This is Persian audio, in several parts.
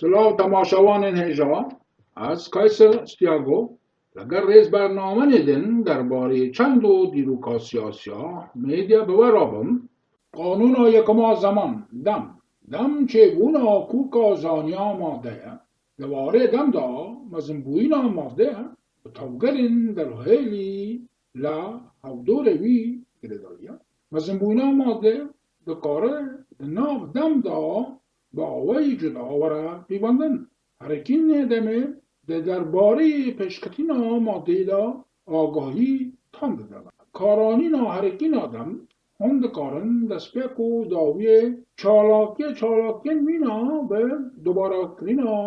سلام تماشاوان هجا از کایسر استیاگو لگر ریز برنامه ندن درباره چند و دیروکا سیاسیا میدیا بورابم قانون یکما زمان دم چگونه کوکا زانیا ماده دواره دم دا مزنبوینا ماده بطوگرین در هیلی لا هودور وی گردالیا مزنبوینا ماده دکاره دناف دم دا با آوای جداوره پیوندن هرکین دمه درباره پشکتینا ماده دا آگاهی تاند دارد کارانینا هرکین آدم هند کارن دسپیکو داوی چالاکی مینا به دوباره کرینا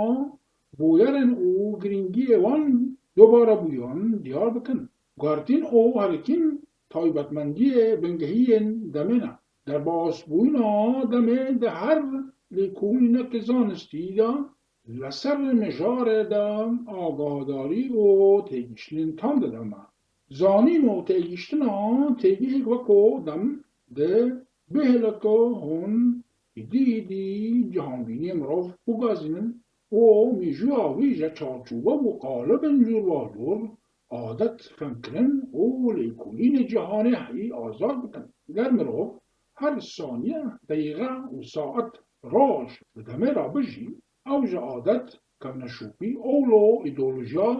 بویرن او گرینگی وان دوباره بویان دیار بکن گارتین او هرکین تایبتمندی بنگهین دمنا در باس بوینا دمه ده هر لیکونی که زانستی دا لسر مجار دا آگاهداری و تیگیشتن تاند دما زانین و تیگیشتنا تیگیش وکو دم ده بهلکو هون ایدی جهانبینی مراف بگازینن و میجوا ویجا چارچوبه و قالب انجور واجور عادت فنکرن و لیکونین جهانی حی آزاد بکن در مراف هر ثانیه دقیقه و ساعت راج بدمه را بجی اوج عادت کنشوپی اولو ایدولوژیا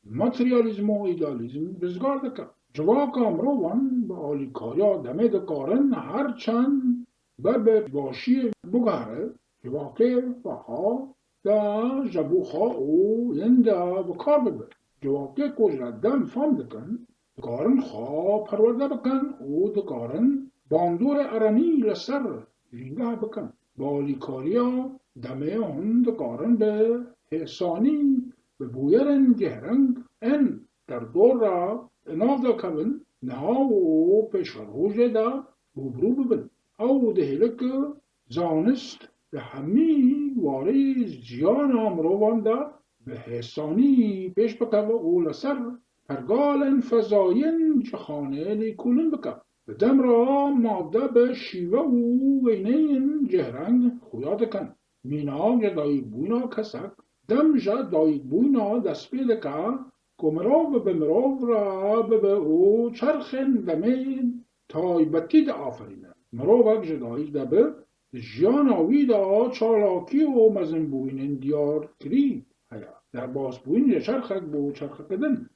ماتریالیزم و ایدالیزم بزگار دکن جواک امروان با آلیکاریا دمه دکارن هر چند به باشی بگاره جواک فها دا جبوخا او یندا بکار ببر جواک کجرا دم فام دکن دکارن خواه پرورده بکن او دکارن باندور ارانی لسر جینگه بکن بالیکاریا دمه هون دکارن به حسانی به بویرن گهرنگ ان در دور را اناف دا کبن نها و پشرهوش دا ببرو ببن او ده هلک زانست به همی واری زیان امروان دا به حسانی پیش بکن و لسر پرگالن فضاین جخانه لیکولن بکن به دم را ماده به شیوه و وینین جهرنگ خویاد کن مینا جدایی بوینا کسک دم جا دایی بوینا دست پیده که کمراو به مراو را به او چرخن دمین تایبتی دا آفرینه مراو جدایی دبه جیان آوی دا چالاکی و مزن بوینن دیار کری در باز بوین چرخک بو چرخ کدن